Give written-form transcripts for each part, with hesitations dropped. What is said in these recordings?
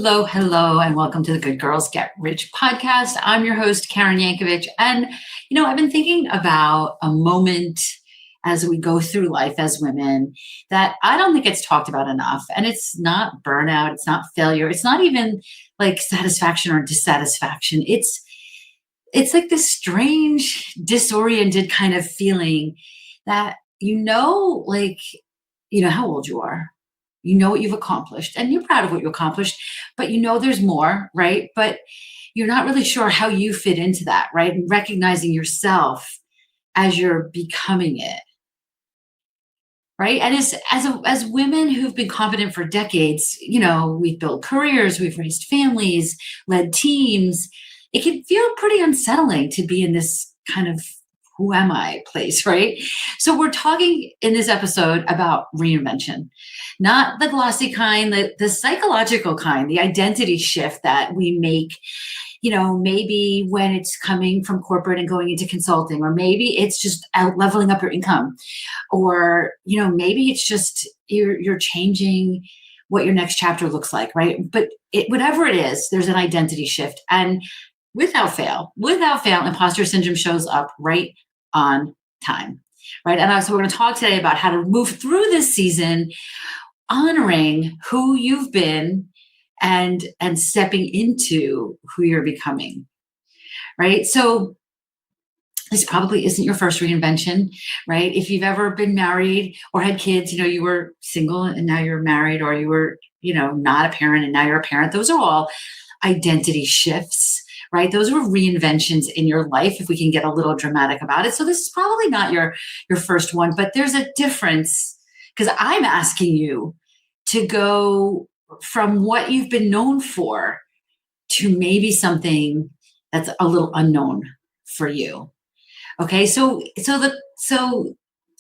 Hello, hello, and welcome to the Good Girls Get Rich podcast. I'm your host, Karen Yankovich. And, I've been thinking about a moment as we go through life as women that I don't think it's talked about enough. And it's not burnout, it's not failure, it's not even like satisfaction or dissatisfaction. It's like this strange, disoriented kind of feeling that how old you are. You know what you've accomplished and you're proud of what you accomplished, but there's more, right? But you're not really sure how you fit into that, right? And recognizing yourself as you're becoming it, right? And as women who've been competent for decades, we've built careers, we've raised families, led teams. It can feel pretty unsettling to be in this kind of who am I place, right? So we're talking in this episode about reinvention, not the glossy kind, the psychological kind, the identity shift that we make, maybe when it's coming from corporate and going into consulting, or maybe it's just out leveling up your income, or, maybe it's just you're changing what your next chapter looks like, right? But whatever it is, there's an identity shift. And without fail, imposter syndrome shows up right on time, right? And so we're going to talk today about how to move through this season, honoring who you've been and stepping into who you're becoming, right? So this probably isn't your first reinvention, right? If you've ever been married or had kids, you were single and now you're married, or you were, not a parent and now you're a parent. Those are all identity shifts, right? Those were reinventions in your life, if we can get a little dramatic about it. So this is probably not your first one, but there's a difference, because I'm asking you to go from what you've been known for to maybe something that's a little unknown for you. Okay, so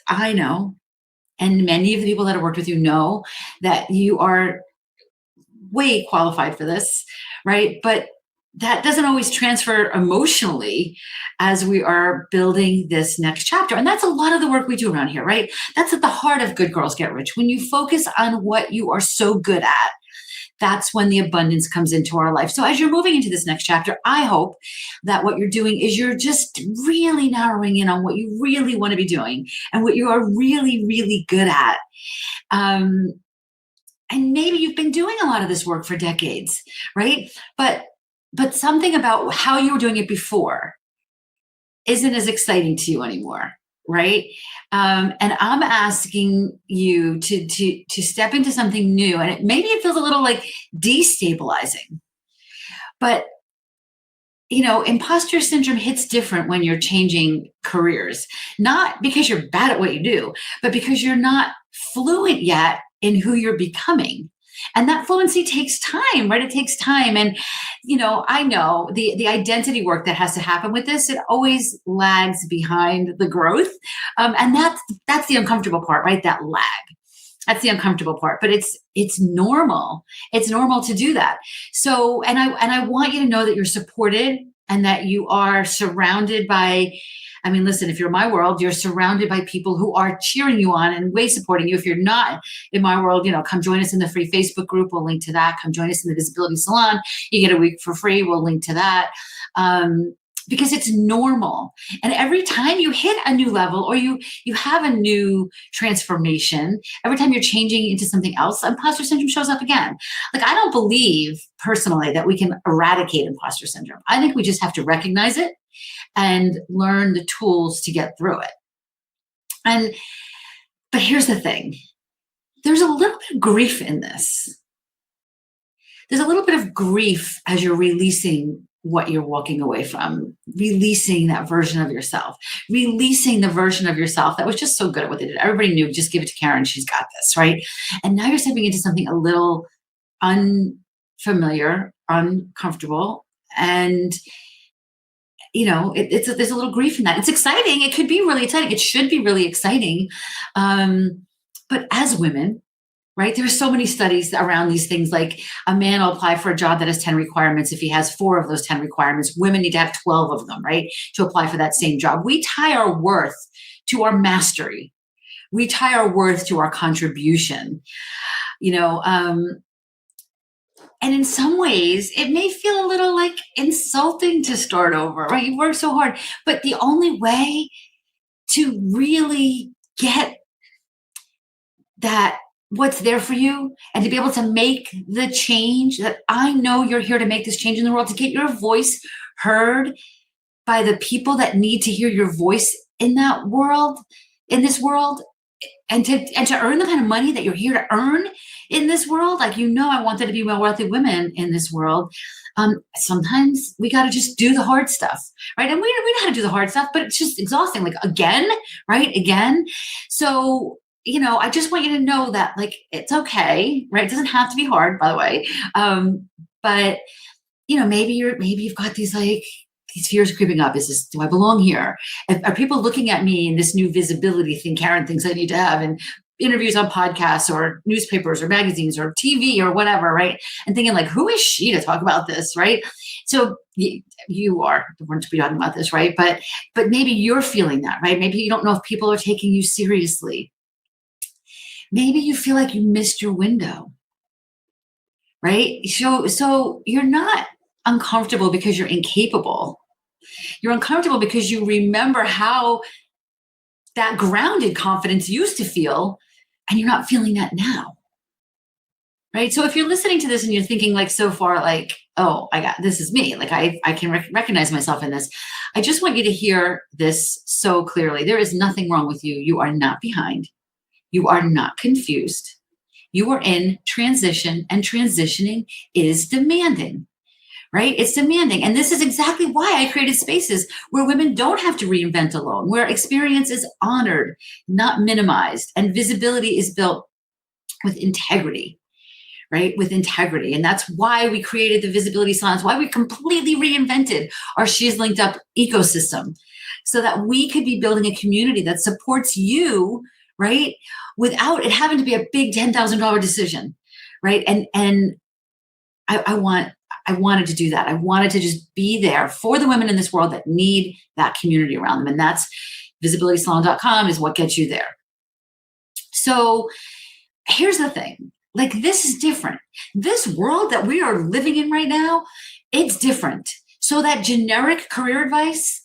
I know, and many of the people that have worked with you know that you are way qualified for this, right? But that doesn't always transfer emotionally as we are building this next chapter. And that's a lot of the work we do around here, right? That's at the heart of Good Girls Get Rich. When you focus on what you are so good at, that's when the abundance comes into our life. So as you're moving into this next chapter, I hope that what you're doing is you're just really narrowing in on what you really want to be doing and what you are really, really good at. And maybe you've been doing a lot of this work for decades, right? But something about how you were doing it before isn't as exciting to you anymore, right? And I'm asking you to step into something new, and maybe it feels a little like destabilizing. But imposter syndrome hits different when you're changing careers, not because you're bad at what you do, but because you're not fluent yet in who you're becoming. And that fluency takes time, right? It takes time. And, I know the identity work that has to happen with this, it always lags behind the growth. And that's the uncomfortable part, right? That lag. That's the uncomfortable part, but it's normal. It's normal to do that. So, and I want you to know that you're supported and that you are surrounded by, listen, if you're in my world, you're surrounded by people who are cheering you on and way supporting you. If you're not in my world, come join us in the free Facebook group. We'll link to that. Come join us in the Visibility Salon. You get a week for free. We'll link to that. Because it's normal. And every time you hit a new level or you have a new transformation, every time you're changing into something else, imposter syndrome shows up again. Like, I don't believe personally that we can eradicate imposter syndrome. I think we just have to recognize it and learn the tools to get through it. But here's the thing. There's a little bit of grief in this. There's a little bit of grief as you're releasing what you're walking away from, releasing that version of yourself, releasing the version of yourself that was just so good at what they did. Everybody knew, just give it to Karen, she's got this, right? And now you're stepping into something a little unfamiliar, uncomfortable, and there's a little grief in that. It's exciting. It could be really exciting. It should be really exciting. But as women, right, there's so many studies around these things. Like, a man will apply for a job that has 10 requirements. If he has 4 of those 10 requirements, women need to have 12 of them, right, to apply for that same job. We tie our worth to our mastery. We tie our worth to our contribution. And in some ways, it may feel a little like insulting to start over, right? You work so hard. But the only way to really get that what's there for you and to be able to make the change that I know you're here to make this change in the world, to get your voice heard by the people that need to hear your voice in that world, in this world, and to earn the kind of money that you're here to earn in this world. Like, I want there to be more wealthy women in this world. Sometimes we got to just do the hard stuff, right? And we know how to do the hard stuff, but it's just exhausting. Like, again, right? Again. So, I just want you to know that, like, it's okay, right? It doesn't have to be hard, by the way. But maybe you've got these fears creeping up. Do I belong here? Are people looking at me in this new visibility thing Karen thinks I need to have in interviews on podcasts or newspapers or magazines or TV or whatever, right? And thinking like, who is she to talk about this, right? So you are the one to be talking about this, right? But maybe you're feeling that, right? Maybe you don't know if people are taking you seriously. Maybe you feel like you missed your window, right? So you're not uncomfortable because you're incapable. You're uncomfortable because you remember how that grounded confidence used to feel, and you're not feeling that now. Right? So if you're listening to this and you're thinking like so far, like, oh, this is me. Like I can recognize myself in this. I just want you to hear this so clearly. There is nothing wrong with you. You are not behind. You are not confused. You are in transition, and transitioning is demanding. Right? It's demanding. And this is exactly why I created spaces where women don't have to reinvent alone, where experience is honored, not minimized, and visibility is built with integrity, right? With integrity. And that's why we created the Visibility Salon, why we completely reinvented our She's Linked Up ecosystem, so that we could be building a community that supports you, right? Without it having to be a big $10,000 decision, right? And I wanted to do that. I wanted to just be there for the women in this world that need that community around them. And that's visibilitysalon.com is what gets you there. So here's the thing. Like, this is different. This world that we are living in right now, it's different. So that generic career advice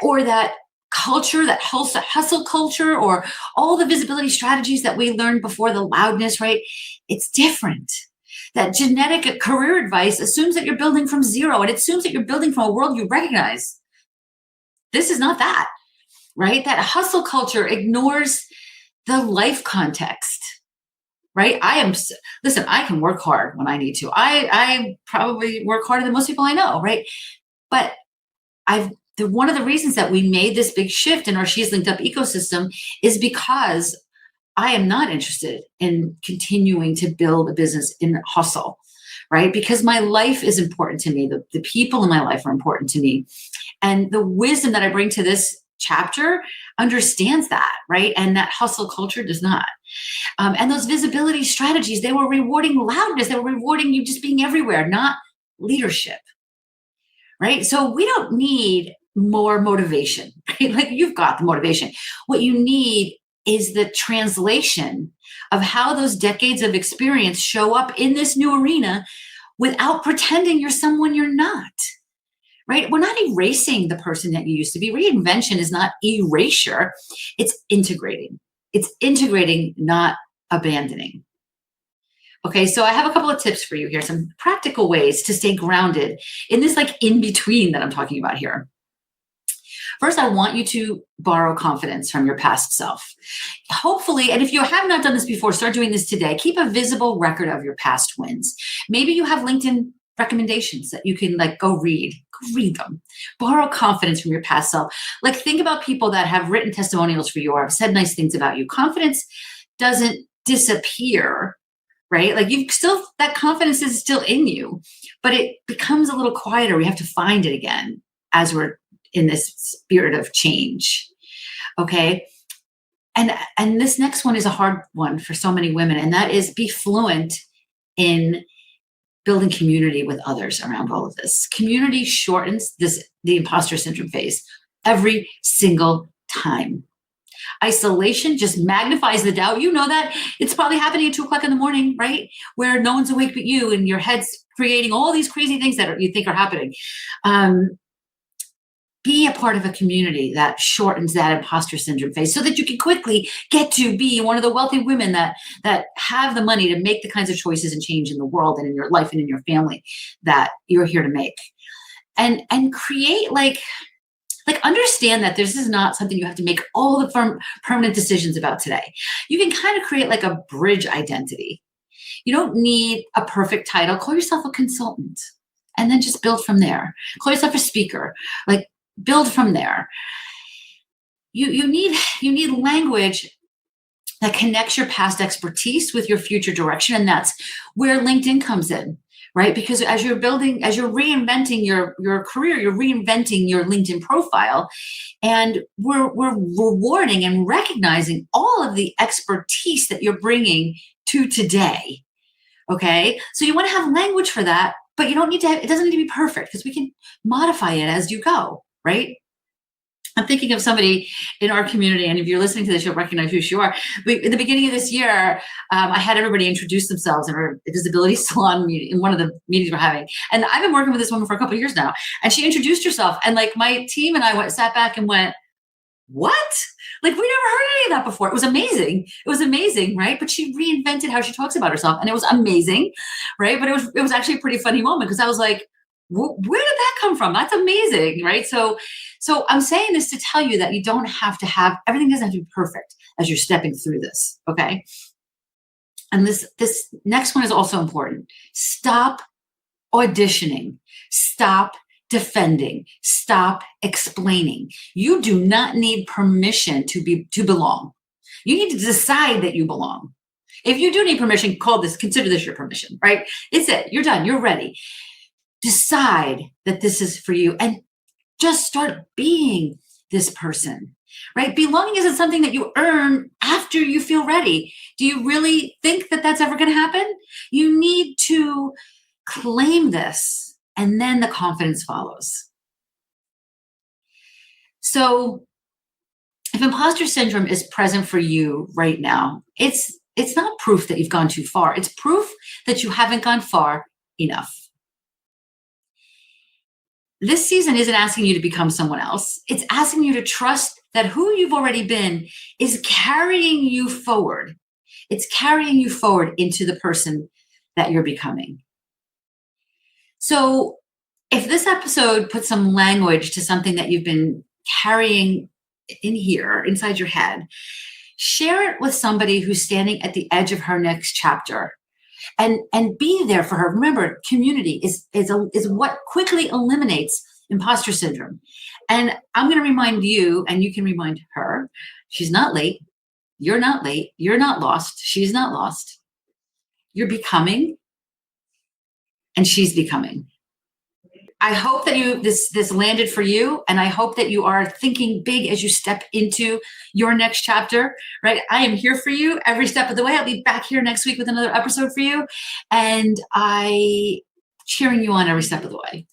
or that culture, that hustle culture, or all the visibility strategies that we learned before, the loudness, right? It's different. That genetic career advice assumes that you're building from zero, and it assumes that you're building from a world you recognize. This is not that, right? That hustle culture ignores the life context, right? Listen, I can work hard when I need to. I probably work harder than most people I know, right? But one of the reasons that we made this big shift in our She's Linked Up ecosystem is because I am not interested in continuing to build a business in hustle, right? Because my life is important to me. The people in my life are important to me. And the wisdom that I bring to this chapter understands that, right? And that hustle culture does not. And those visibility strategies, they were rewarding loudness. They were rewarding you just being everywhere, not leadership, right? So we don't need more motivation, right? Like, you've got the motivation. What you need is the translation of how those decades of experience show up in this new arena without pretending you're someone you're not, right? We're not erasing the person that you used to be. Reinvention is not erasure. It's integrating. It's integrating, not abandoning. Okay, so I have a couple of tips for you here, some practical ways to stay grounded in this like in between that I'm talking about here. First, I want you to borrow confidence from your past self. Hopefully, and if you have not done this before, start doing this today. Keep a visible record of your past wins. Maybe you have LinkedIn recommendations that you can go read them. Borrow confidence from your past self. Like, think about people that have written testimonials for you or have said nice things about you. Confidence doesn't disappear, right? Like, that confidence is still in you, but it becomes a little quieter. We have to find it again as we're in this spirit of change. Okay. And this next one is a hard one for so many women, and that is be fluent in building community with others around all of this. Community shortens the imposter syndrome phase every single time. Isolation just magnifies the doubt. You know that. It's probably happening at 2 o'clock in the morning, right? Where no one's awake but you, and your head's creating all these crazy things that you think are happening. Be a part of a community that shortens that imposter syndrome phase so that you can quickly get to be one of the wealthy women that have the money to make the kinds of choices and change in the world and in your life and in your family that you're here to make. And create like understand that this is not something you have to make all the permanent decisions about today. You can kind of create like a bridge identity. You don't need a perfect title. Call yourself a consultant and then just build from there. Call yourself a speaker. Like, build from there. You need language that connects your past expertise with your future direction, and that's where LinkedIn comes in, right? Because as you're reinventing your career, you're reinventing your LinkedIn profile, and we're rewarding and recognizing all of the expertise that you're bringing to today. Okay, so you want to have language for that, but you don't need to. It doesn't need to be perfect because we can modify it as you go. Right? I'm thinking of somebody in our community, and if you're listening to this, you'll recognize who you are. In the beginning of this year, I had everybody introduce themselves in our visibility salon meeting, in one of the meetings we're having. And I've been working with this woman for a couple of years now, and she introduced herself, and like my team and I sat back and went, "What? Like, we never heard any of that before." It was amazing. It was amazing, right? But she reinvented how she talks about herself, and it was amazing, right? But it was actually a pretty funny moment because I was like, where did that come from? That's amazing, right? So I'm saying this to tell you that you don't have to have, everything doesn't have to be perfect as you're stepping through this, okay? And this next one is also important. Stop auditioning. Stop defending. Stop explaining. You do not need permission to belong. You need to decide that you belong. If you do need permission, consider this your permission, right? It's it. You're done. You're ready. Decide that this is for you and just start being this person, right? Belonging isn't something that you earn after you feel ready. Do you really think that that's ever going to happen? You need to claim this, and then the confidence follows. So if imposter syndrome is present for you right now, it's not proof that you've gone too far. It's proof that you haven't gone far enough. This season isn't asking you to become someone else. It's asking you to trust that who you've already been is carrying you forward. It's carrying you forward into the person that you're becoming. So if this episode puts some language to something that you've been carrying in here, inside your head, share it with somebody who's standing at the edge of her next chapter. And be there for her. Remember, community is what quickly eliminates imposter syndrome. And I'm going to remind you, and you can remind her, she's not late. You're not late. You're not lost. She's not lost. You're becoming, and she's becoming. I hope that this landed for you, and I hope that you are thinking big as you step into your next chapter, right? I am here for you every step of the way. I'll be back here next week with another episode for you, and I cheering you on every step of the way.